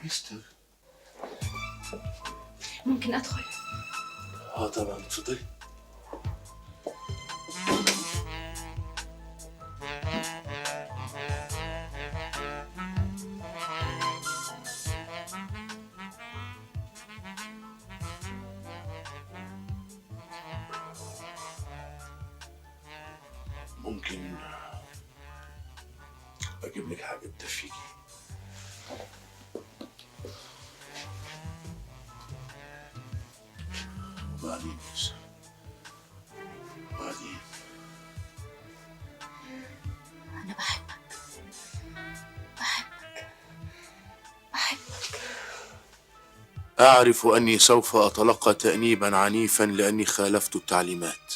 مستر ممكن ادخل؟ طبعا اتفضلي. ممكن اجيب لك حاجه تدفيكي؟ وبعدين بس وبعدين انا بحبك بحبك بحبك. اعرف اني سوف اتلقى تانيبا عنيفا لاني خالفت التعليمات،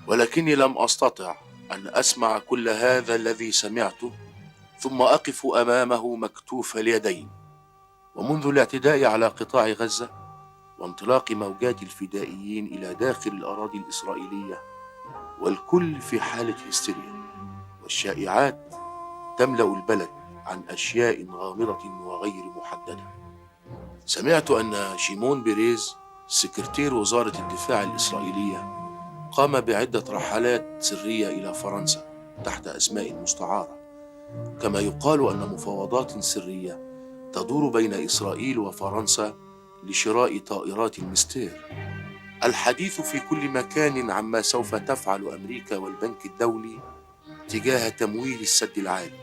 ولكني لم استطع ان اسمع كل هذا الذي سمعته ثم اقف امامه مكتوف اليدين. ومنذ الاعتداء على قطاع غزة وانطلاق موجات الفدائيين إلى داخل الأراضي الإسرائيلية والكل في حالة هستيريا، والشائعات تملأ البلد عن أشياء غامضة وغير محددة. سمعت أن شيمون بيريز سكرتير وزارة الدفاع الإسرائيلية قام بعدة رحلات سرية إلى فرنسا تحت أسماء مستعارة، كما يقال أن مفاوضات سرية تدور بين إسرائيل وفرنسا لشراء طائرات المستير. الحديث في كل مكان عما سوف تفعل أمريكا والبنك الدولي تجاه تمويل السد العالي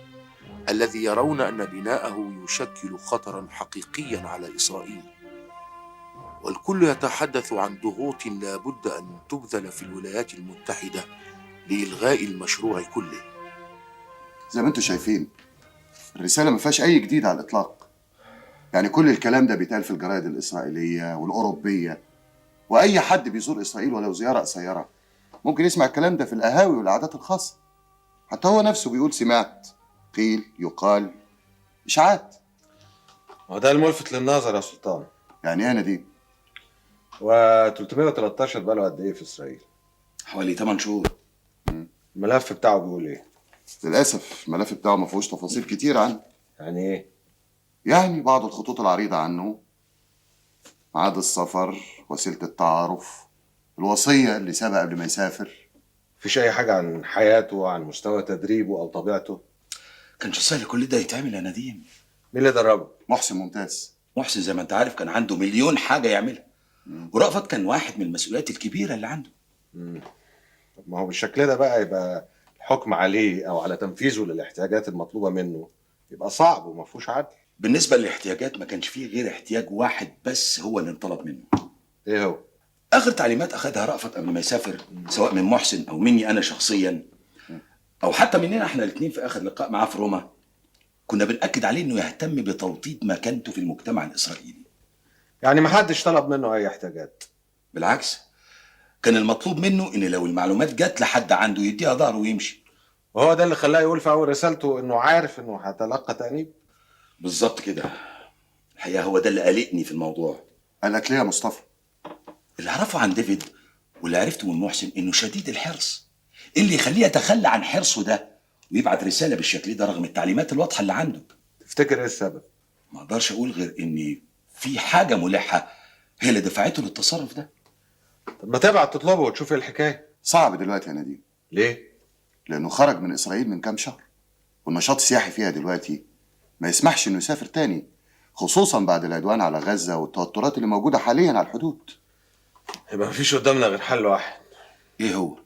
الذي يرون أن بناءه يشكل خطرا حقيقيا على إسرائيل، والكل يتحدث عن ضغوط لا بد أن تبذل في الولايات المتحدة لإلغاء المشروع كله. زي ما انتم شايفين الرسالة ما فيهاش أي جديد على الإطلاق. يعني كل الكلام ده بيتقال في الجرايد الإسرائيلية والأوروبية، وأي حد بيزور إسرائيل ولو زيارة قصيرة ممكن يسمع الكلام ده في القهاوي والعادات الخاصة. حتى هو نفسه بيقول سمعت، قيل، يقال، إشاعات. وده الملفت للنظر يا سلطان. يعني إيه يا نديم؟ و 313 بقاله قد إيه في إسرائيل؟ حوالي 8 شهور. الملف بتاعه بيقول إيه؟ للأسف الملف بتاعه ما فيهوش تفاصيل كتير عنه. يعني إيه؟ يعني بعض الخطوط العريضة عنه، ميعاد السفر، وسيلة التعارف، الوصية اللي سابها قبل ما يسافر. مفيش أي حاجة عن حياته، عن مستوى تدريبه أو طبيعته؟ كانش سهل كل ده يتعمل يا نديم. مين اللي دربه؟ محسن ممتاز. محسن زي ما انت عارف كان عنده مليون حاجة يعملها، ورأفت كان واحد من المسؤوليات الكبيرة اللي عنده. طب ما هو بالشكل ده بقى يبقى الحكم عليه أو على تنفيذه للاحتياجات المطلوبة منه يبقى صعب وما فيهوش عدل. بالنسبة للاحتياجات ما كانش فيه غير احتياج واحد بس هو اللي انطلب منه. إيه هو؟ آخر تعليمات أخدها رأفت قبل ما يسافر، سواء من محسن أو مني أنا شخصيا أو حتى مننا احنا الاثنين في آخر لقاء معاه في روما، كنا بنأكد عليه إنه يهتم بتوطيد مكانته في المجتمع الإسرائيلي. يعني ما حدش طلب منه أي احتياجات؟ بالعكس، كان المطلوب منه إن لو المعلومات جت لحد عنده يديها ظهره ويمشي. وهو ده اللي خلاه يقول في أول رسالته إنه عارف إنه هيتلقى تأنيب؟ بالظبط كده. الحقيقة هو ده اللي قلقني في الموضوع. قالك ليه يا مصطفى؟ اللي أعرفه عن ديفيد واللي عرفته من محسن إنه شديد الحرص، اللي يخليه يتخلى عن حرصه ده ويبعت رسالة بالشكل ده رغم التعليمات الواضحة اللي عنده. تفتكر إيه السبب؟ ما أقدرش أقول غير إن في حاجة ملحة هي اللي دفعته للتصرف ده. طب ما تبعت تطلبه وتشوف إيه الحكاية. صعب دلوقتي يا نديم. ليه؟ لأنه خرج من إسرائيل من كام شهر، والنشاط السياحي فيها دلوقتي ما يسمحش إنه يسافر تاني، خصوصا بعد العدوان على غزة والتوترات اللي موجودة حاليا على الحدود. يبقى مفيش قدامنا غير حل واحد. إيه هو؟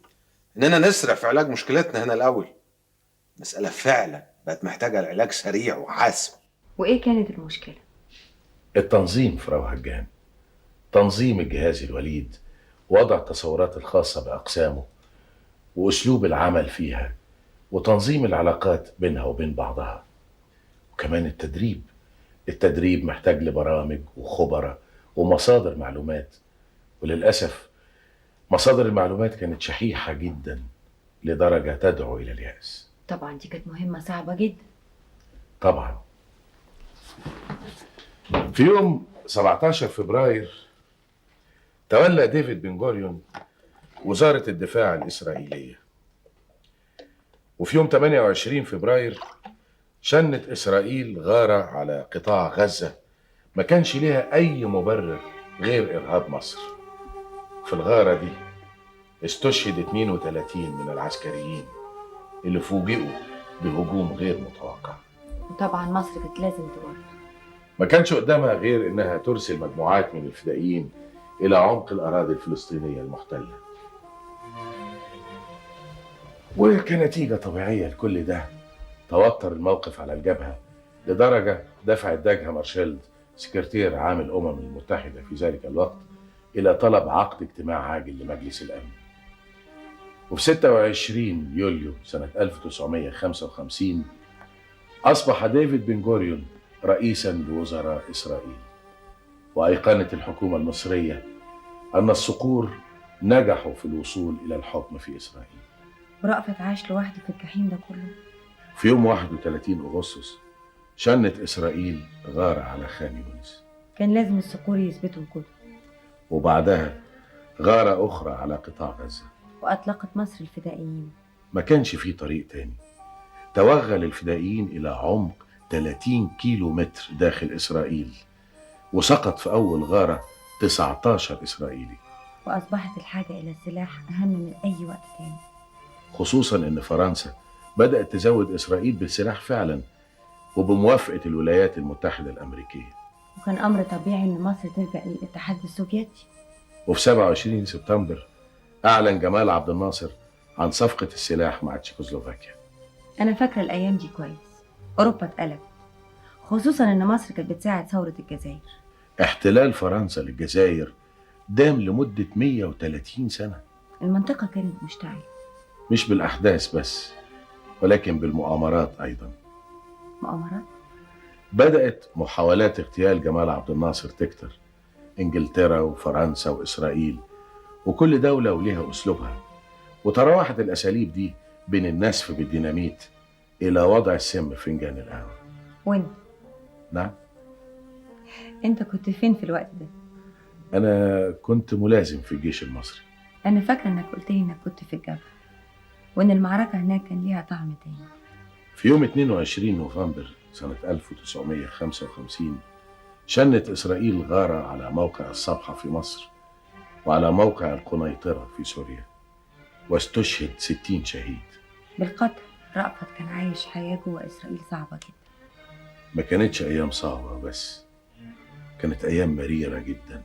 إننا نسرع في علاج مشكلتنا هنا الأول. مسألة فعلا بقت محتاجة العلاج سريع وحاسم. وايه كانت المشكلة؟ التنظيم في روهجان، تنظيم الجهاز الوليد، وضع التصورات الخاصة بأقسامه وأسلوب العمل فيها، وتنظيم العلاقات بينها وبين بعضها، وكمان التدريب محتاج لبرامج وخبراء ومصادر معلومات، وللأسف مصادر المعلومات كانت شحيحة جدا لدرجة تدعو إلى اليأس. طبعا دي كانت مهمة صعبة جدا. طبعا في يوم 17 فبراير تولى ديفيد بن غوريون وزارة الدفاع الإسرائيلية، وفي يوم 28 فبراير شنت إسرائيل غارة على قطاع غزة ما كانش ليها أي مبرر غير إرهاب مصر. في الغارة دي استشهد 32 من العسكريين اللي فوجئوا بهجوم غير متوقع. وطبعا مصر كانت لازم تورط. ما كانش قدامها غير إنها ترسل مجموعات من الفدائيين إلى عمق الأراضي الفلسطينية المحتلة. وكنتيجة طبيعية لكل ده توتر الموقف على الجبهة لدرجة دفعت داج هامرشيلد سكرتير عام الأمم المتحدة في ذلك الوقت إلى طلب عقد اجتماع عاجل لمجلس الأمن. وفي 26 يوليو سنة 1955 أصبح ديفيد بن غوريون رئيسا لوزراء إسرائيل، وأيقنت الحكومة المصرية أن الصقور نجحوا في الوصول إلى الحكم في إسرائيل. ورأفت عاش لوحده في الجحيم ده كله. في يوم 31 أغسطس شنت إسرائيل غارة على خان يونس. كان لازم الصقور يثبتوا وجودهم. وبعدها غارة أخرى على قطاع غزة. وأطلقت مصر الفدائيين. ما كانش في طريق تاني. توغل الفدائيين إلى عمق 30 كيلو متر داخل إسرائيل، وسقط في أول غارة 19 إسرائيلي. وأصبحت الحاجة إلى السلاح أهم من أي وقت تاني، خصوصا إن فرنسا بدأت تزود إسرائيل بالسلاح فعلا وبموافقة الولايات المتحدة الأمريكية. وكان أمر طبيعي إن مصر تلجأ للاتحاد السوفيتي. وفي 27 سبتمبر أعلن جمال عبد الناصر عن صفقة السلاح مع تشيكوسلوفاكيا. أنا فاكرة الأيام دي كويس. أوروبا اتقلبت، خصوصا إن مصر كانت بتساعد ثورة الجزائر. احتلال فرنسا للجزائر دام لمدة 130 سنة. المنطقة كانت مشتعلة، مش بالأحداث بس ولكن بالمؤامرات أيضا. مؤامرات؟ بدأت محاولات اغتيال جمال عبد الناصر تكتر. إنجلترا وفرنسا وإسرائيل، وكل دولة وليها أسلوبها، وتراوحت الأساليب دي بين النسف بالديناميت إلى وضع السم في فنجان القهوة. وين؟ نعم؟ أنت كنت فين في الوقت ده؟ أنا كنت ملازم في الجيش المصري. أنا فاكرة إنك قلت لي إنك كنت في الجبهة، وإن المعركة هناك كان ليها طعم تاني. في يوم 22 نوفمبر سنة 1955 شنت إسرائيل غارة على موقع الصبحة في مصر وعلى موقع القنيطرة في سوريا، واستشهد 60 شهيد. بالقطع رأفت كان عايش حياة جوه إسرائيل صعبة جدا. ما كانتش أيام صعبة بس، كانت أيام مريرة جدا.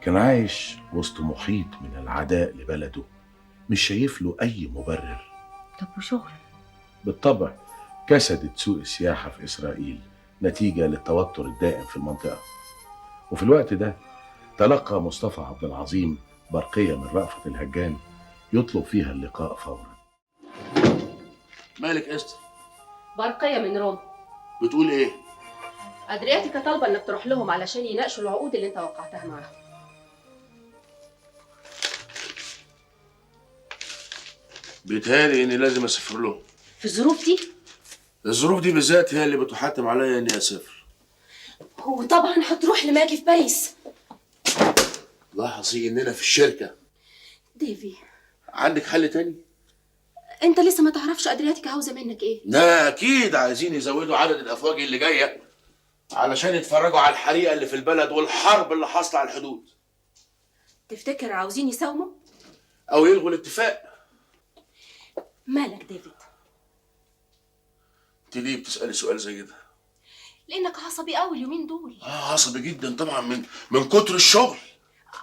كان عايش وسط محيط من العداء لبلده، مش شايف له أي مبرر. طب وشغل؟ بالطبع كسدت سوق السياحة في إسرائيل نتيجة للتوتر الدائم في المنطقة. وفي الوقت ده تلقى مصطفى عبد العظيم برقية من رأفت الهجان يطلب فيها اللقاء فورا. مالك استر؟ برقية من روما. بتقول ايه؟ أدرياتيكا طالبة إنك تروح لهم علشان يناقشوا العقود اللي أنت وقعتها معاهم. بيتهيألي اني لازم اسافر لهم. في الظروف دي؟ الظروف دي بالذات هي اللي بتحتم عليا اني اسافر. وطبعا هتروح لماجي في باريس. لاحظي اننا في الشركة. ديفي، عندك حل تاني؟ أنت لسه ما تعرفش أدرياتيكا عاوزة منك إيه؟ لا اكيد عايزين يزودوا عدد الافواج اللي جاية علشان يتفرجوا على الحريقة اللي في البلد والحرب اللي حاصلة على الحدود. تفتكر عاوزين يساوموا؟ او يلغوا الاتفاق. مالك ديفيد؟ انت ليه بتسألي سؤال زي ده؟ لأنك عصبي قوي اليومين دول. عصبي جدا طبعا من كتر الشغل.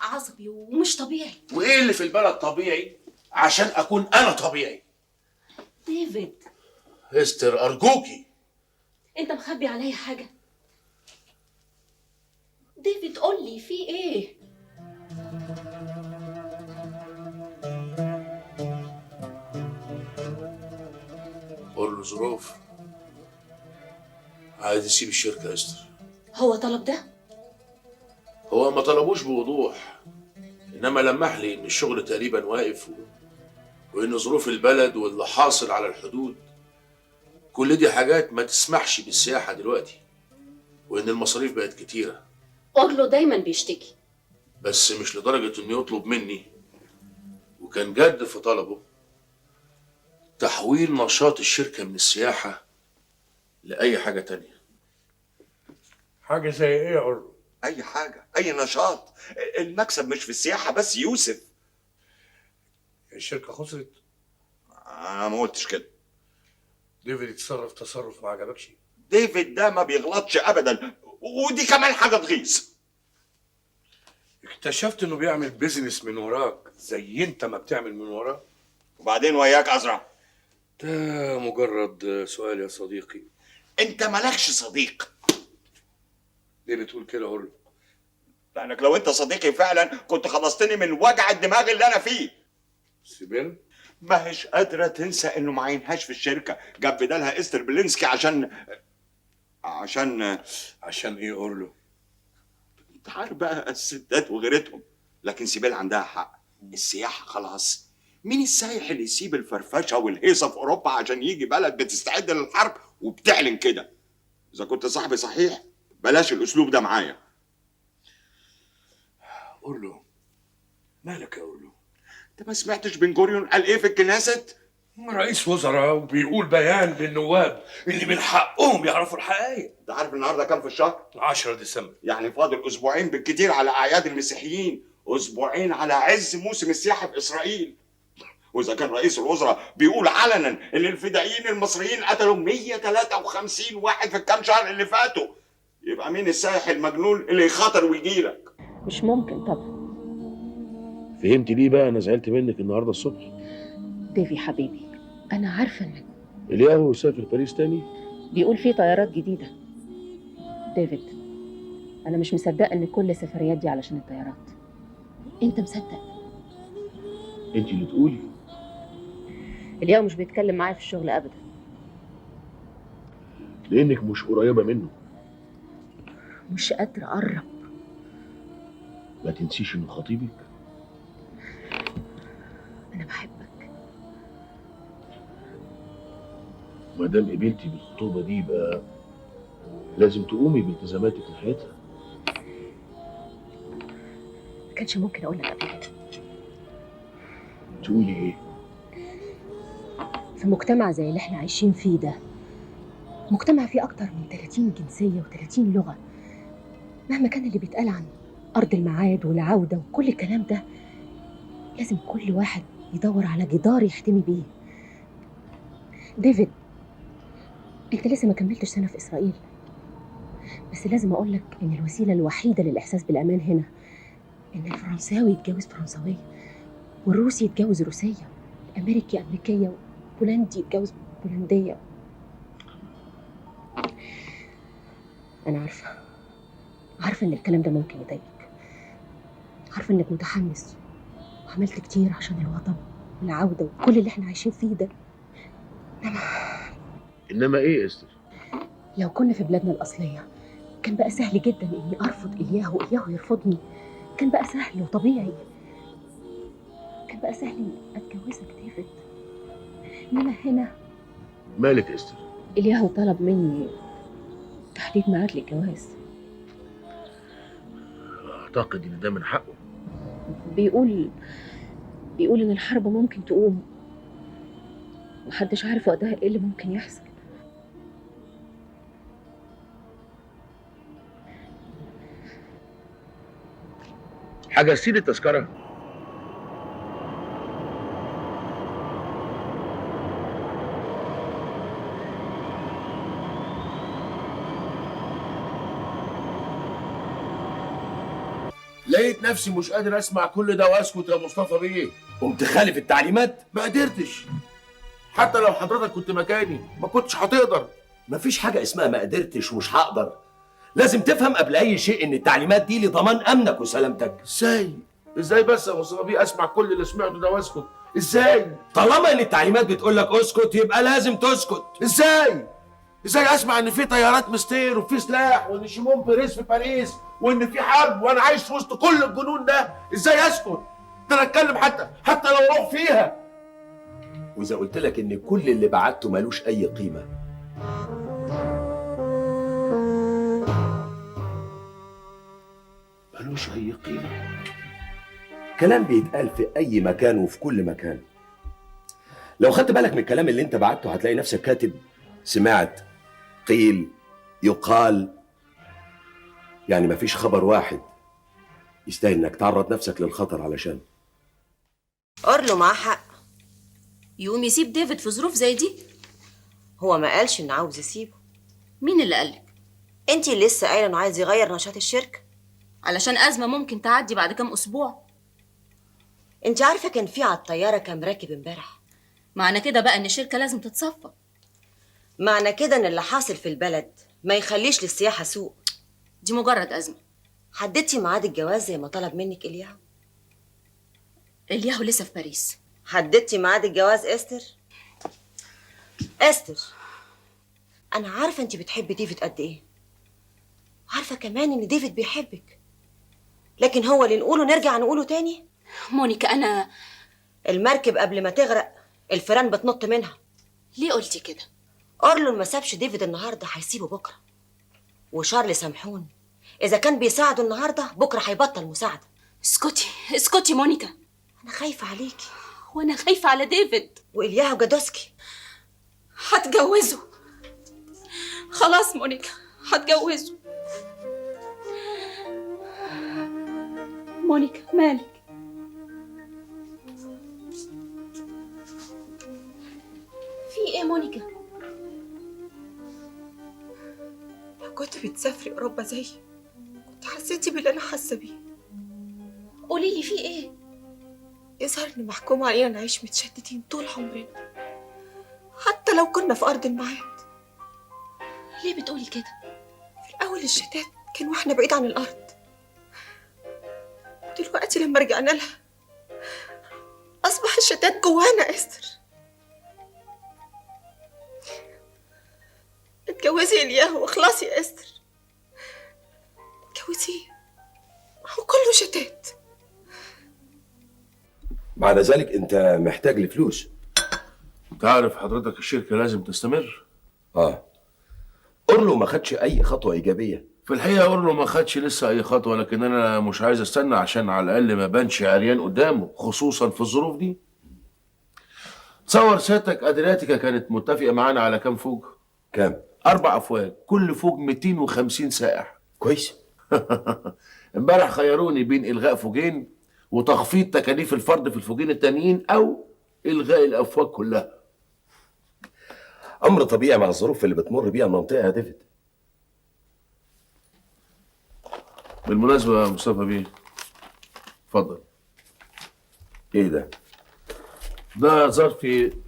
عصبي ومش طبيعي. وايه اللي في البلد طبيعي عشان اكون انا طبيعي؟ ديفيد، استر ارجوكي. أنت مخبي عليا حاجة؟ ديفيد قول لي في إيه؟ قول له ظروف. عايز يسيب الشركة يا استر. هو طلب ده؟ هو ما طلبوش بوضوح، انما لمح لي ان الشغل تقريبا واقف وان ظروف البلد واللي حاصل على الحدود كل دي حاجات ما تسمحش بالسياحة دلوقتي، وان المصاريف بقت كتيرة. أورلو دايما بيشتكي، بس مش لدرجة انه يطلب مني، وكان جد في طلبه تحويل نشاط الشركة من السياحة لأي حاجة تانية. حاجه زي ايه يا أرلو؟ اي حاجه، اي نشاط. المكسب مش في السياحه بس يوسف. الشركه خسرت؟ انا ما قلتش كده. ديفيد يتصرف تصرف ما عجبكش؟ ديفيد ده ما بيغلطش ابدا، ودي كمان حاجه تغيظ. اكتشفت انه بيعمل بيزنس من وراك زي انت ما بتعمل من وراه. وبعدين وياك ازرع؟ ده مجرد سؤال يا صديقي. انت مالكش صديق. ليه بتقول كده أقول له؟ لانك لو انت صديقي فعلا كنت خلصتني من وجع الدماغ اللي انا فيه. سيبيل ما هيش قادره تنسى انه ما عينهاش في الشركه، جاب بدالها استر بلينسكي عشان ايه أقول له؟ انت عارف بقى الستات وغيرتهم. لكن سيبيل عندها حق، السياحه خلاص. مين السايح اللي يسيب الفرفشه والهيصه في اوروبا عشان يجي بلد بتستعد للحرب وبتعلن كده؟ اذا كنت صاحبي صحيح بلاش الاسلوب ده معايا. قول له مالك يا أقول له؟ انت ما سمعتش بن جوريون قال ايه في الكنيسة؟ رئيس وزراء وبيقول بيان للنواب اللي من حقهم يعرفوا الحقائق. انت عارف النهارده كام في الشهر؟ 10 ديسمبر. يعني فاضل اسبوعين بالكتير على اعياد المسيحيين، اسبوعين على عز موسم السياحه في اسرائيل. واذا كان رئيس الوزراء بيقول علنا ان الفدائيين المصريين قتلوا 153 واحد في الكام شهر اللي فاتوا، يبقى مين السائح المجنون اللي يخاطر ويجيلك؟ مش ممكن طبعا. فهمت ليه بقى انا زعلت منك النهارده الصبح؟ ديفي حبيبي، انا عارفه انك الياهو سافر باريس تاني؟ بيقول في طيارات جديده. ديفيد، انا مش مصدقه ان كل السفريات دي علشان الطيارات. انت مصدق؟ انت اللي تقولي. اليوم مش بيتكلم معايا في الشغل ابدا. لانك مش قريبه منه. مش قادره اقرب. ما تنسيش انه خطيبك. انا بحبك. ما دام قبلتي بالخطوبه دي يبقى لازم تقومي بالتزاماتك ناحيتها. ما كانش ممكن اقول لك قبل كده. تقولي ايه؟ في مجتمع زي اللي احنا عايشين فيه ده، مجتمع فيه اكتر من 30 جنسيه و30 لغه، مهما كان اللي بيتقال عن ارض الميعاد والعوده وكل الكلام ده، لازم كل واحد يدور على جدار يحتمي بيه. ديفيد، انت لسه ما كملتش سنه في اسرائيل، بس لازم اقول لك ان الوسيله الوحيده للاحساس بالامان هنا ان الفرنساوي يتجوز فرنساويه، والروسي يتجوز روسيه، الامريكي امريكيه، والبولندي يتجوز بولنديه. انا عارفه ان الكلام ده ممكن يضايقك، عارفه انك متحمس وعملت كتير عشان الوطن والعوده وكل اللي احنا عايشين فيه ده. انما ايه يا استر؟ لو كنا في بلادنا الاصليه كان بقى سهل جدا اني ارفض الياهو واياهو يرفضني، كان بقى سهل وطبيعي، كان بقى سهل اني اتجوزك ديفيد. انما هنا مالك يا استر؟ الياهو طلب مني تحديد ميعاد للجواز. اعتقد ان ده من حقه. بيقول ان الحرب ممكن تقوم، محدش عارف وقتها ايه اللي ممكن يحصل. حجزتي لي التذكره؟ لقيت نفسي مش قادر اسمع كل ده واسكت يا مصطفى بيه. قمت خالف التعليمات؟ ما قدرتش. حتى لو حضرتك كنت مكاني ما كنتش هتقدر. مفيش حاجة اسمها ما قدرتش ومش هقدر. لازم تفهم قبل أي شيء إن التعليمات دي لضمان أمنك وسلامتك. ازاي بس يا مصطفى بيه اسمع كل اللي سمعته ده واسكت؟ ازاي؟ طالما إن التعليمات بتقول لك اسكت يبقى لازم تسكت. ازاي اسمع ان في طيارات مستير وفي سلاح وان شيمون بيريز في باريس وان في حرب وانا عايش في وسط كل الجنون ده؟ ازاي اسكت؟ ده انا اتكلم حتى لو اروح فيها. وإذا قلت لك إن كل اللي بعته ملوش أي قيمة، ملوش أي قيمة؟ كلام بيتقال في أي مكان وفي كل مكان. لو خدت بالك من الكلام اللي أنت بعته هتلاقي نفسك كاتب سمعت، قيل، يقال. يعني مفيش خبر واحد يستاهل انك تعرض نفسك للخطر علشان. أورلو معاه حق. يقوم يسيب ديفيد في ظروف زي دي؟ هو ما قالش إنه عاوز يسيبه. مين اللي قالك؟ أنتي اللي لسه قايلة إنه عايز يغير نشاط الشركة علشان أزمة ممكن تعدي بعد كام أسبوع. أنتي عارفة كان في على الطيارة كام راكب امبارح؟ معنى كده بقى إن الشركة لازم تتصفى. معنى كده إن اللي حاصل في البلد ما يخليش للسياحة سوق. دي مجرد أزمة. حددتي ميعاد الجواز زي ما طلب منك إلياهو؟ إلياهو لسه في باريس. حددتي ميعاد الجواز إستر؟ إستر، أنا عارفة أنتي بتحبي ديفيد قد إيه. عارفة كمان إن ديفيد بيحبك، لكن هو اللي نقوله نرجع نقوله تاني. مونيكا أنا المركب قبل ما تغرق الفيران بتنط منها. ليه قلتي كده؟ أورلون ما سابش ديفيد النهارده هيسيبه بكره، وشارل سامحون إذا كان بيساعده النهارده بكره هيبطل مساعدة. اسكتي اسكتي مونيكا، أنا خايفة عليكي. وأنا خايفة على ديفيد وإلياهو جادوسكي. هتجوزه خلاص مونيكا، هتجوزه. مونيكا مالك؟ في ايه مونيكا؟ لو كنت بتسافري اوروبا زيي كنت حسيتي باللي انا حاسه بيه. قولي لي في ايه؟ يظهر ان محكوم علينا نعيش متشتتين طول عمرنا حتى لو كنا في ارض الميعاد. ليه بتقولي كده؟ في الاول الشتات كان واحنا بعيد عن الارض، دلوقتي لما رجعنا لها اصبح الشتات جوانا. استر، اتجوزي الياهو واخلصي يا استر، اتجوزيه، هو كله شتات. معنى ذلك انت محتاج لفلوس. تعرف حضرتك الشركة لازم تستمر. أورلو ما خدش أي خطوة إيجابية. في الحقيقة أورلو ما خدش لسه أي خطوة، لكن أنا مش عايز أستنى عشان على الأقل ما بانش عريان قدامه، خصوصا في الظروف دي. تصور سيادتك أدرياتيكا كانت متفقة معانا على كام فوج؟ كام؟ 4 أفواج، كل فوج 250 سائح. كويس. امبارح خيروني بين إلغاء فوجين وتخفيض تكاليف الفرد في الفوجين التانيين أو إلغاء الأفواج كلها. أمر طبيعي مع الظروف اللي بتمر بيها المنطقة يا ديفيد. بالمناسبة يا مصطفى بيه، اتفضل. إيه ده؟ ده ظرف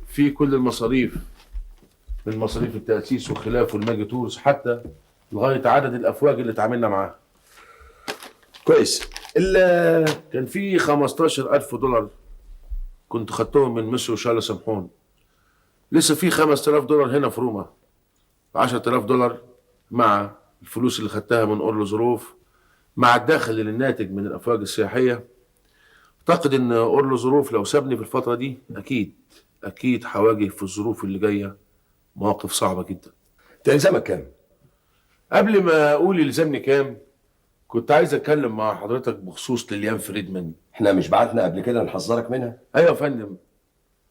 فيه كل المصاريف، من مصاريف التأسيس وخلافه الماجي تورز حتى لغاية عدد الأفواج اللي اتعاملنا معاها. كويس. كان في 15,000 دولار كنت خدتهم من مسيو شارل سامحون. لسه في 5,000 دولار هنا في روما، 10,000 دولار مع الفلوس اللي خدتها من أورلو ظروف مع الدخل اللي الناتج من الأفواج السياحية. أعتقد إن أورلو ظروف لو سابني في الفترة دي أكيد هواجه في الظروف اللي جاية مواقف صعبة جدا. تلزمك كام؟ قبل ما أقول يلزمني كام كنت عايز أتكلم مع حضرتك بخصوص ليليان فريدمان. إحنا مش بعتنا قبل كده نحذرك منها؟ أيوة يا فندم،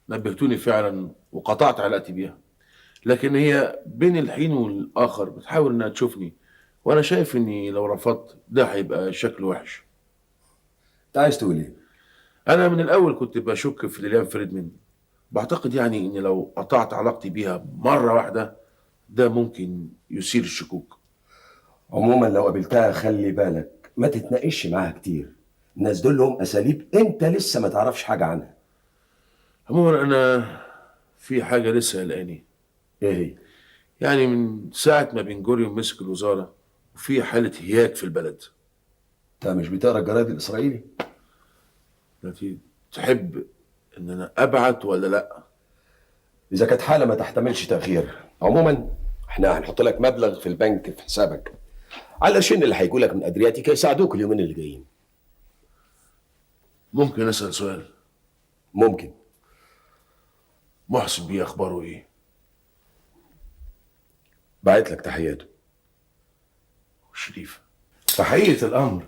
نبهتوني فعلا وقطعت علاقتي بيها، لكن هي بين الحين والآخر بتحاول إنها تشوفني، وأنا شايف إني لو رفضت ده هيبقى شكله وحش. أنت عايز تقول إيه؟ أنا من الأول كنت بشك في ليليان فريدمان، بعتقد يعني إني لو قطعت علاقتي بيها مرة واحدة ده ممكن يثير الشكوك. عموما لو قابلتها خلي بالك ما تتناقش معاها كتير، الناس دول لهم أساليب أنت لسه ما تعرفش حاجة عنها. عموما أنا في حاجة لسه قلقاني. إيه هي؟ يعني من ساعة ما بن جوريون مسك الوزارة وفي حالة هياج في البلد. أنت مش بتقرا الجرايد الإسرائيلي؟ التي تحب إن أنا أبعت ولا لأ؟ إذا كانت حالة ما تحتملش تأخير. عموما إحنا هنحط لك مبلغ في البنك في حسابك على القرشين اللي هيجوا لك من أدرياتيكا يساعدوك اليومين اللي جايين. ممكن أسأل سؤال؟ ممكن. محسن بيه أخباره إيه؟ بعت لك تحياته. شريف، في حقيقة الأمر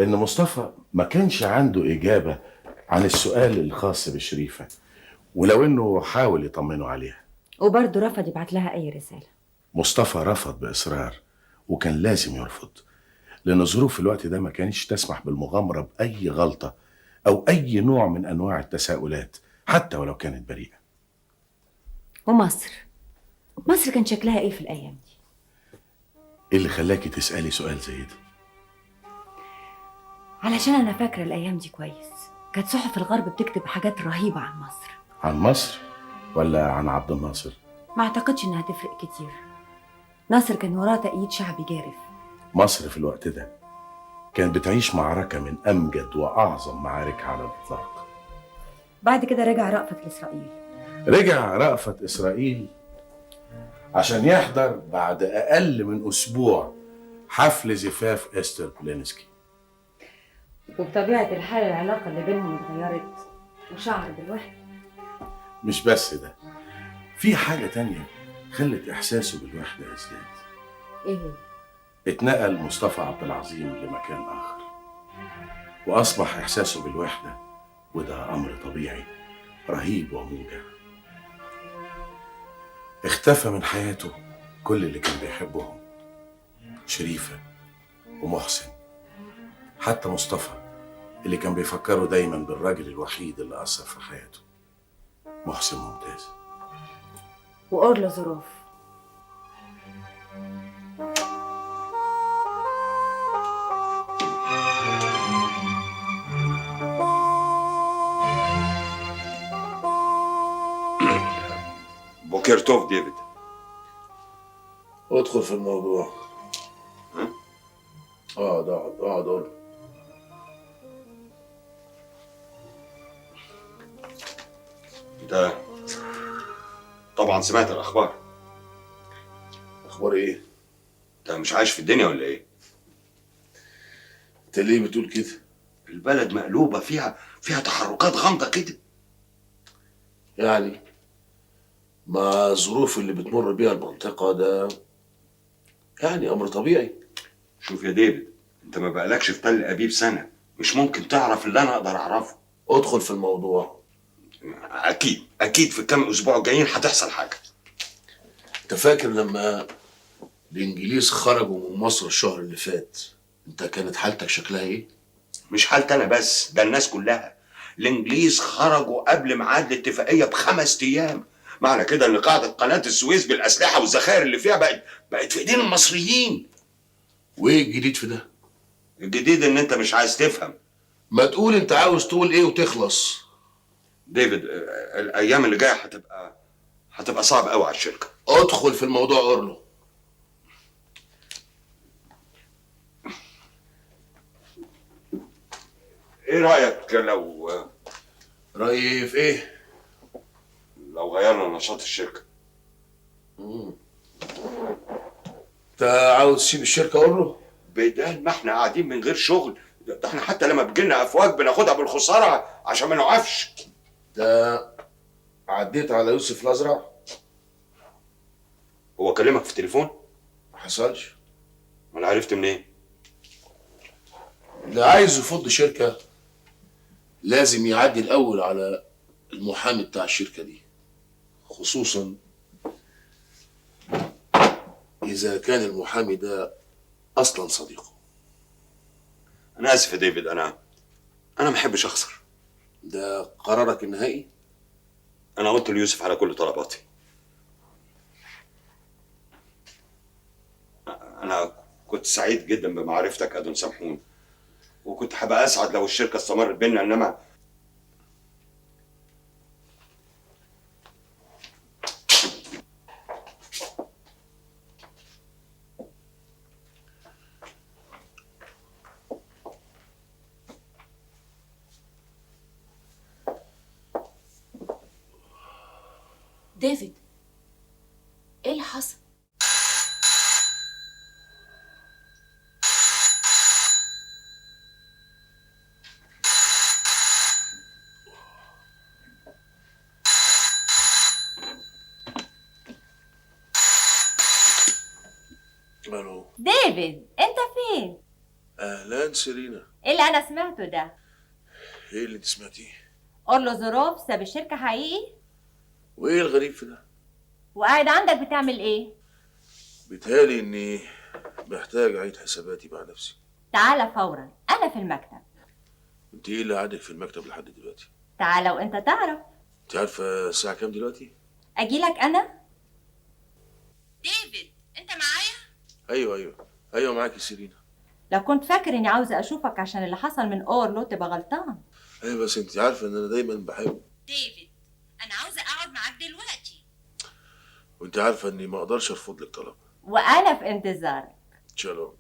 إن مصطفى ما كانش عنده إجابة عن السؤال الخاص بشريفة، ولو إنه حاول يطمنه عليها وبرضه رفض يبعت لها أي رسالة. مصطفى رفض بإصرار، وكان لازم يرفض لأن الظروف في الوقت ده ما كانتش تسمح بالمغامرة بأي غلطة أو أي نوع من أنواع التساؤلات حتى ولو كانت بريئة. ومصر كان شكلها ايه في الايام دي؟ إيه اللي خلاكي تسألي سؤال زي ده؟ علشان انا فاكره الايام دي كويس، كانت صحف الغرب بتكتب حاجات رهيبه عن مصر. عن مصر ولا عن عبد الناصر؟ ما اعتقدش انها تفرق كتير. ناصر كان وراه تأييد شعبي جارف. مصر في الوقت ده كانت بتعيش معركة من أمجد وأعظم معاركها على الإطلاق. بعد كده رجع رأفت لإسرائيل. رجع رأفت إسرائيل عشان يحضر بعد أقل من أسبوع حفل زفاف إستر بولينسكي. وبطبيعة الحال العلاقة اللي بينهم اتغيرت وشعر بالوحدة. مش بس ده، في حاجة تانية خلت إحساسه بالوحدة يزداد. إيه؟ اتنقل مصطفى عبد العظيم لمكان آخر وأصبح إحساسه بالوحدة، وده أمر طبيعي رهيب وموجع. اختفى من حياته كل اللي كان بيحبهم، شريفة ومحسن، حتى مصطفى اللي كان بيفكره دايما بالراجل الوحيد اللي أثر في حياته. محسن ممتاز. وأورلا ظروف. بوكيرتوف ديفيد. ادخل في الموضوع. اقعد قول. انت طبعا سمعت الاخبار. اخبار ايه؟ انت مش عايش في الدنيا ولا ايه؟ انت ليه بتقول كده؟ البلد مقلوبه، فيها تحركات غامضه كده. يعني مع الظروف اللي بتمر بيها المنطقه ده يعني امر طبيعي. شوف يا ديفيد، انت ما بقالكش في تل ابيب سنه، مش ممكن تعرف اللي انا اقدر اعرفه. ادخل في الموضوع. اكيد في الكام اسبوع الجايين هتحصل حاجه. انت فاكر لما الانجليز خرجوا من مصر الشهر اللي فات انت كانت حالتك شكلها ايه؟ مش حالتي انا بس، ده الناس كلها. الانجليز خرجوا قبل ميعاد الاتفاقيه ب5 ايام. معنى كده ان قاعده قناه السويس بالاسلحه والذخائر اللي فيها بقت في ايدين المصريين. وايه الجديد في ده؟ الجديد ان انت مش عايز تفهم. ما تقول انت عاوز تقول ايه وتخلص. ديفيد، الايام اللي جايه هتبقى صعب قوي على الشركه. ادخل في الموضوع اورلو. ايه رايك لو رايي في ايه؟ لو غيرنا نشاط الشركه. انت عاوز تسيب الشركه اورلو؟ بدل ما احنا قاعدين من غير شغل، ده احنا حتى لما بتجيلنا افواج بناخدها بالخساره عشان ما نوقفش. ده عديت على يوسف الازرع؟ هو كلمك في التليفون؟ ما حصلش. ما انا عرفت منين؟ اللي عايز يفض شركه لازم يعدي الاول على المحامي بتاع الشركه دي، خصوصا اذا كان المحامي ده اصلا صديقه. انا اسف يا ديفيد، انا ما بحبش اخسر. ده قرارك النهائي؟ انا قلت ليوسف على كل طلباتي. انا كنت سعيد جدا بمعرفتك ادم سمحون، وكنت هبقى اسعد لو الشركه استمرت بينا، انما ديفيد، ايه اللي حصل؟ الو ديفيد، انت فين؟ اهلا سيرينا. ايه اللي انا سمعته ده؟ ايه اللي انت سمعتيه؟ أورلو ظروف ساب الشركة حقيقي؟ وايه الغريب في ده؟ وقاعد عندك بتعمل ايه؟ بيتهيألي اني محتاج اعيد حساباتي مع نفسي. تعالى فورا، انا في المكتب. انت ايه اللي قعدك في المكتب لحد دلوقتي؟ تعالى وانت تعرف. انت عارفه الساعه كام دلوقتي؟ اجيلك انا؟ ديفيد انت معايا؟ ايوه معاكي سيرينا. لو كنت فاكر اني عاوزه اشوفك عشان اللي حصل من اورلو تبقى غلطان. ايوه بس انت عارفه ان انا دايما بحب. ديفيد انا عاوزه اقعد معاك دلوقتي. وانت عارفه اني ما اقدرش ارفض لك طلب. وانا في انتظارك. شالوم.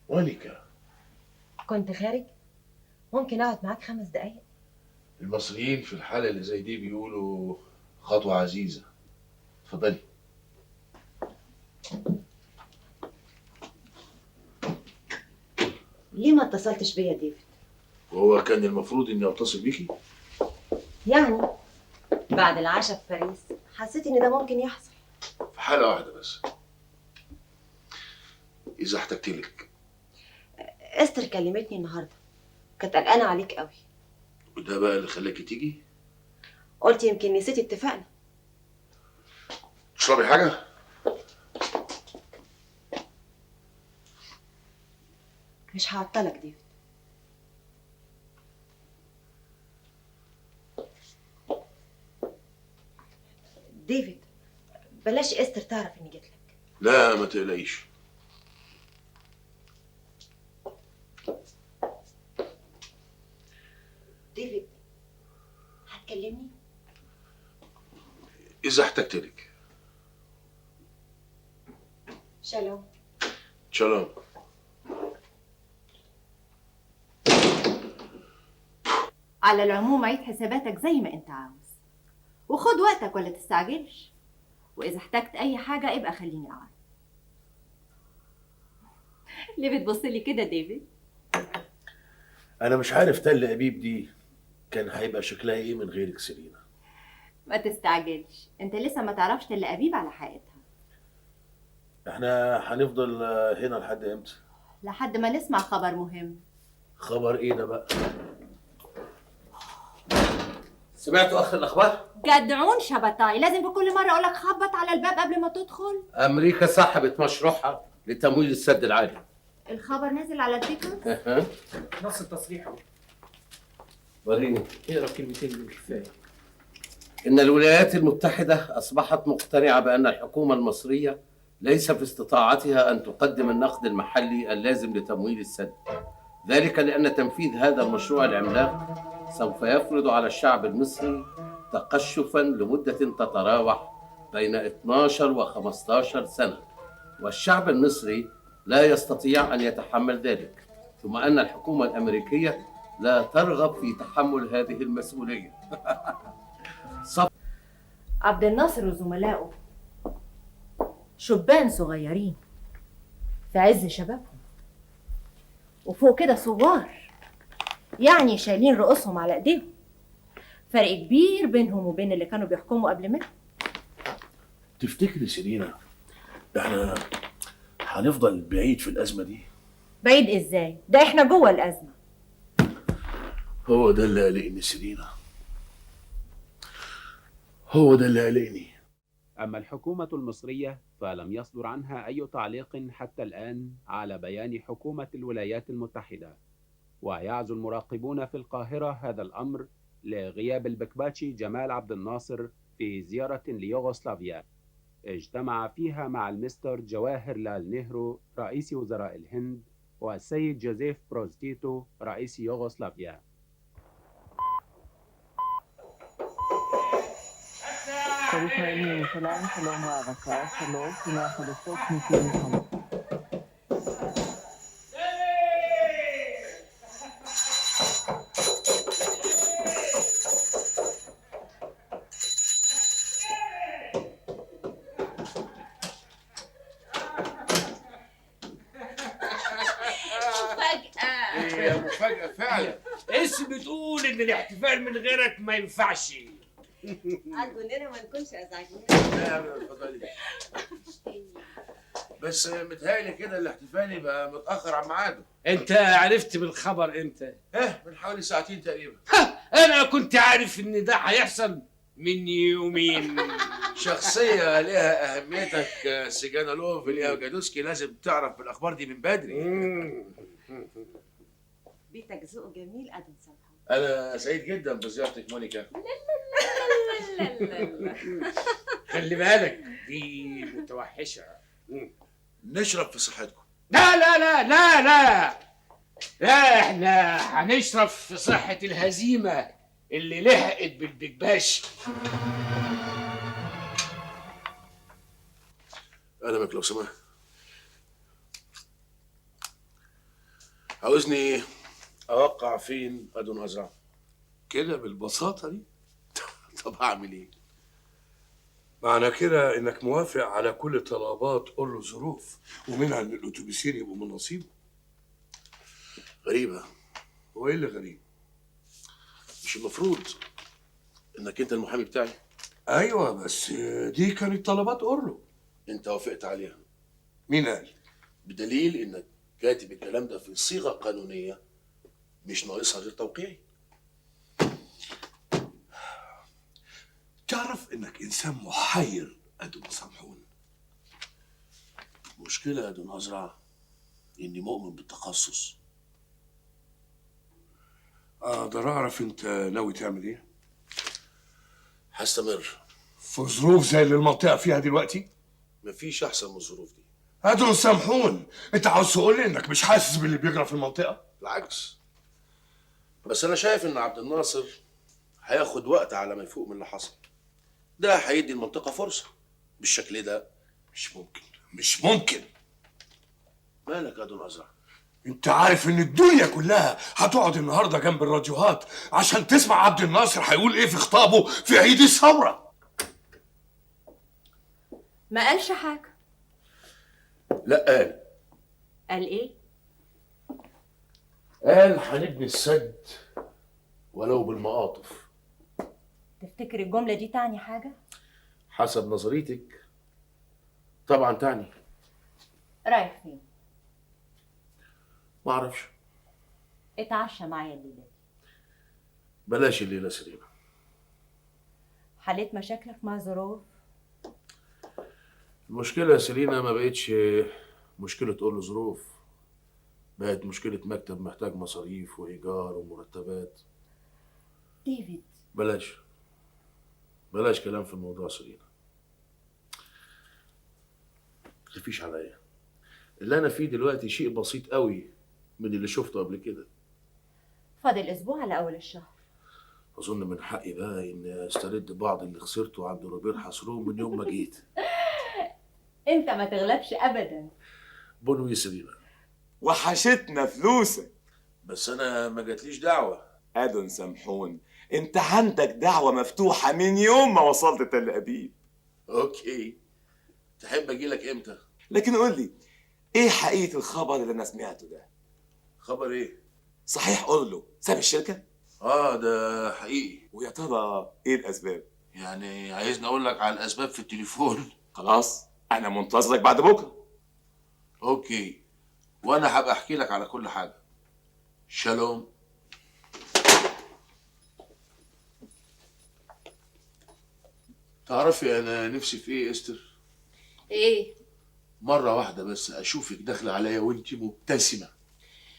مونيكا، كنت خارج؟ ممكن اقعد معاك 5 دقايق؟ المصريين في الحالة اللي زي دي بيقولوا خطوة عزيزة. اتفضلي. ليه ما اتصلتش بيا ديفيد؟ وهو كان المفروض اني اتصل بيكي؟ يعني بعد العشاء في باريس حسيت ان ده ممكن يحصل. في حالة واحدة بس، إذا احتجت لك. استر كلمتني النهارده، كانت قلقانه عليك قوي. وده بقى اللي خلاكي تيجي؟ قلت يمكن نسيت اتفقنا. تشربي حاجة؟ مش هعطلك ديفيد. ديفيد بلاش استر تعرف اني جيت لك. لا ما تقلقيش. ديفيد هتكلمني؟ إذا احتجت لك. شالوم. شالوم. على العموم عيد حساباتك زي ما انت عاوز، وخد وقتك ولا تستعجلش، واذا احتجت اي حاجه ابقى خليني اعرف. ليه بتبصلي كده ديفيد؟ انا مش عارف تل ابيب دي كان هيبقى شكلها ايه من غيرك سيرينا. ما تستعجلش، انت لسه ما تعرفش تل ابيب على حقيقتها. احنا هنفضل هنا لحد امتى؟ لحد ما نسمع خبر مهم. خبر ايه ده بقى؟ سمعتوا اخر الاخبار؟ جدعون شبطاي، لازم في كل مره اقولك خبط على الباب قبل ما تدخل. امريكا سحبت مشروعها لتمويل السد العالي. الخبر نازل على التيكر؟ نص التصريح اهو. وريني. اقرا كلمتين دول كفايه. إن الولايات المتحدة أصبحت مقتنعة بأن الحكومة المصرية ليس في استطاعتها أن تقدم النقد المحلي اللازم لتمويل السد، ذلك لأن تنفيذ هذا المشروع العملاق سوف يفرض على الشعب المصري تقشفاً لمدة تتراوح بين 12 و 15 سنة، والشعب المصري لا يستطيع أن يتحمل ذلك، ثم أن الحكومة الأمريكية لا ترغب في تحمل هذه المسؤولية. عبد الناصر وزملائه شبان صغيرين في عز شبابهم، وفوق كده صغار، يعني شايلين رؤوسهم على ايديهم. فرق كبير بينهم وبين اللي كانوا بيحكموا قبل منهم. تفتكري سيرينا احنا هنفضل بعيد في الأزمة دي؟ بعيد ازاي؟ ده احنا جوه الازمه. هو ده اللي قلقني سيرينا، هو ده اللي قلقني. أما الحكومة المصرية فلم يصدر عنها أي تعليق حتى الآن على بيان حكومة الولايات المتحدة، ويعزو المراقبون في القاهرة هذا الأمر لغياب البكباتشي جمال عبد الناصر في زيارة ليوغوسلافيا اجتمع فيها مع المستر جواهر لال نهرو رئيس وزراء الهند والسيد جوزيف بروز تيتو رئيس يوغوسلافيا. כל ישראל מירושלים, שלום והערכה, שלום, הנה החדשות מפי מלחמה. مفاجأة فعلا. اسم بتقول ان الاحتفال من غيرك ما ينفعش. أرجو إننا ما نكونش أزعجناك. لا اتفضلي. بس متهيألي كده الاحتفال يبقى متأخر عن ميعاده. انت عرفت بالخبر امتى؟ من حوالي ساعتين تقريبا. انا كنت عارف ان ده هيحصل من يومين. شخصية لها أهميتك سيجانالوف اللي جادوسكي لازم تعرف بالأخبار دي من بدري. بيتك ذوقه جميل أدم سامحون. أنا سعيد جدا بزيارتك مونيكا. خلي بالك دي متوحشة. نشرب في صحتكم. لا لا لا لا لا لا، احنا هنشرب في صحة الهزيمة اللي لحقت بالبكباش. قلمك لو سمحت. عاوزني أوقع فين أدون أزرع؟ كده بالبساطة دي؟ طب هعمل إيه؟ معنى كده انك موافق على كل طلبات قول له ظروف، ومنها ان الاتوبيسين يبقوا من نصيبه. غريبة. هو ايه اللي غريب؟ مش المفروض إنك أنت المحامي بتاعي؟ ايوه بس دي كانت طلبات قول له. أنت وافقت عليها. مين قال؟ بدليل إنك كاتب الكلام ده في صيغة قانونية مش ناقصها غير توقيعي. تعرف انك انسان محير ادون سامحون. مشكلة يا دون أزرع إني مؤمن بالتخصص. اقدر اعرف انت ناوي تعمل ايه؟ هستمر. في ظروف زي اللي المنطقة فيها دلوقتي؟ مفيش أحسن من الظروف دي. ادون سامحون، انت عاوز تقول لي انك مش حاسس باللي بيجرى في المنطقة؟ بالعكس. بس أنا شايف إن عبد الناصر هياخد وقت على ما يفوق من اللي حصل. ده هيدي المنطقة فرصة. بالشكل ده مش ممكن. مش ممكن. مالك يا دون أزرع؟ انت عارف ان الدنيا كلها هتقعد النهارده جنب الراديوهات عشان تسمع عبد الناصر هيقول ايه في خطابه في عيد الثورة. ما قالش حاجة. لا قال. قال ايه؟ قال هنبني السد ولو بالمقاطف. تفتكر الجملة دي تعني حاجة؟ حسب نظريتك طبعا تعني. رايح فين؟ معرفش. اتعشى معايا الليلة دي. بلاش الليلة سليمة. حليت مشاكلك مع ظروف؟ المشكلة يا سيلينا ما بقتش مشكلة تقول له ظروف، بقت مشكلة مكتب محتاج مصاريف وإيجار ومرتبات. ديفيد بلاش كلام في الموضوع سيلينا. متخافيش عليا. اللي أنا فيه دلوقتي شيء بسيط قوي من اللي شفته قبل كده. فاضل أسبوع على أول الشهر. أظن من حقي بقى إني أسترد بعض اللي خسرته عند روبير حسروم من يوم ما جيت. أنت ما تغلبش أبدا. بونوي سيلينا. وحشتنا فلوسك. بس أنا ما جاتليش دعوة. أدون سامحون، أنت عندك دعوة مفتوحة من يوم ما وصلت تل أبيب. أوكي. تحب أجيلك إمتى؟ لكن قول لي، إيه حقيقة الخبر اللي أنا سمعته ده؟ خبر إيه؟ صحيح قول له ساب الشركة؟ ده حقيقي. ويا ترى إيه الأسباب؟ يعني عايزني أقول لك على الأسباب في التليفون؟ خلاص أنا منتظرك بعد بكرة. أوكي. وأنا هبقى أحكي لك على كل حاجة. شالوم. تعرفي أنا نفسي في إيه إستر؟ ايه؟ مرة واحدة بس أشوفك داخلة عليا وأنتي مبتسمة.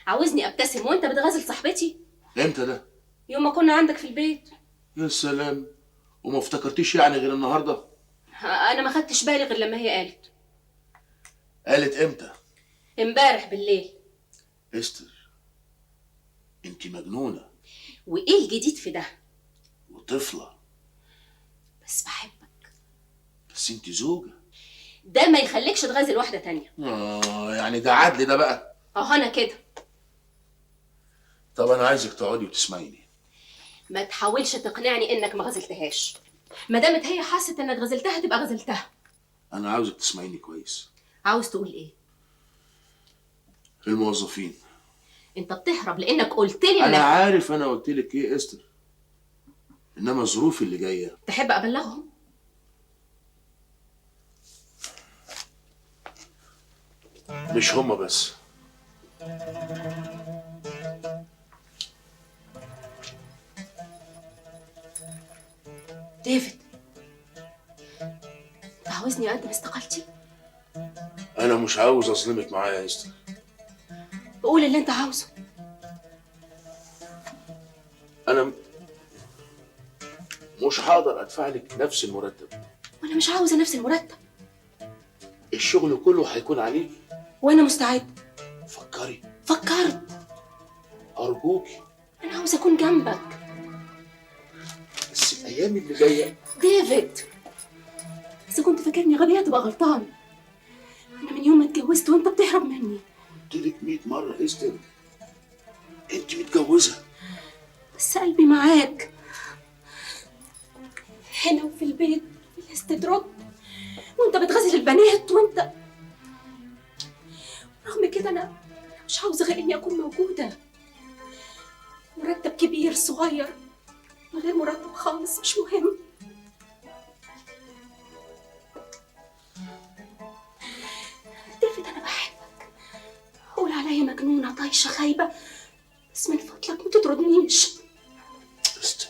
عاوزني ابتسم وانت بتغازل صاحبتي؟ إمتى ده؟ يوم ما كنا عندك في البيت. يا سلام. وما افتكرتيش يعني غير النهارده؟ انا ما خدتش بالي غير لما هي قالت. قالت امتى؟ امبارح بالليل. استر، انت مجنونه. وايه الجديد في ده؟ وطفله. بس بحبك. بس انت زوجه. ده ما يخليكش تغازل واحده تانية. يعني ده عدل ده بقى. انا كده. طب انا عايزك تقعدي وتسمعيني. ما تحاولش تقنعني انك ما غزلتهاش. ما دامت هي حست انك غزلتها تبقى غزلتها. انا عاوزك تسمعيني كويس. عاوز تقول ايه؟ الموظفين. انت بتهرب لانك قلت لي انا انك عارف انا قلت لك ايه يا استر، انما الظروف اللي جايه. تحب ابلغهم؟ مش هما بس. ديفيد، انت عاوزني اقدم استقالتي؟ انا مش عاوز اظلمك معايا يا استر. قول اللي انت عاوزه. انا مش هقدر ادفع لك نفس المرتب. وانا مش عاوزه نفس المرتب. الشغل كله هيكون عليكي. وانا مستعد. فكري. فكرت. ارجوكي. انا عاوزه اكون جنبك. بس الايام اللي جايه. ديفيد، اذا كنت فاكرني غبية تبقى غلطان. انا من يوم ما اتجوزت وانت بتهرب مني. قلت لك 100 مره يا استر، انت متجوزه. بس قلبي معاك هنا وفي البيت في الاستدراج، وانت بتغزل البنات، وانت رغم كده انا مش عاوزه غير اني اكون موجوده. مرتب كبير صغير من غير مرتب خالص مش مهم. ديفيد انا بحبك. قول عليا مجنونه طايشه خايبه، بس من فضلك ما تطردنيش. استر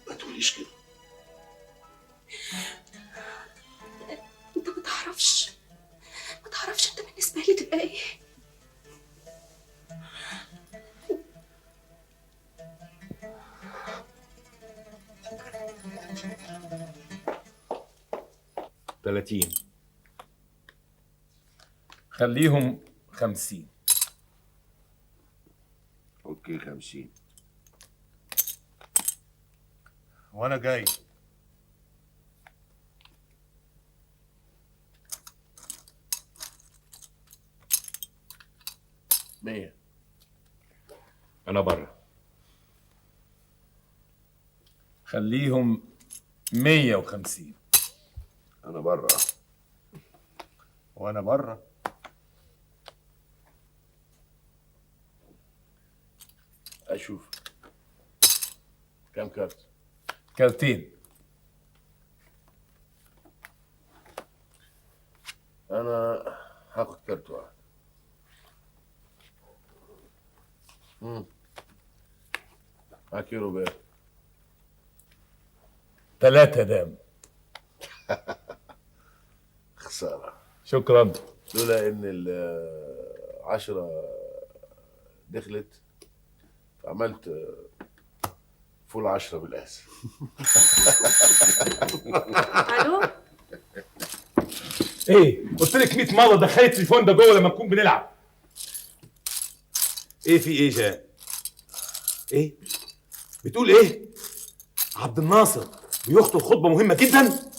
ما تقوليش كده. انت ما تعرفش انت بالنسبه لي تبقى ايه. تلاتين. خليهم 50. اوكي 50. وانا جاي. مية. انا بره. خليهم 150. انا بره. وانا بره. اشوف كم كارت؟ كارتين. انا هاخد كارت واحد. معاك ايه روبير؟ 3 دام. خسارة. شكرا. لولا ان 10 دخلت عملت فول 10 بالاسف. الو. ايه قلت لك 100 مره دخلي التليفون ده جوه لما نكون بنلعب. ايه في ايه جاء؟ ايه بتقول ايه؟ عبد الناصر بيخطب خطبه مهمه جدا.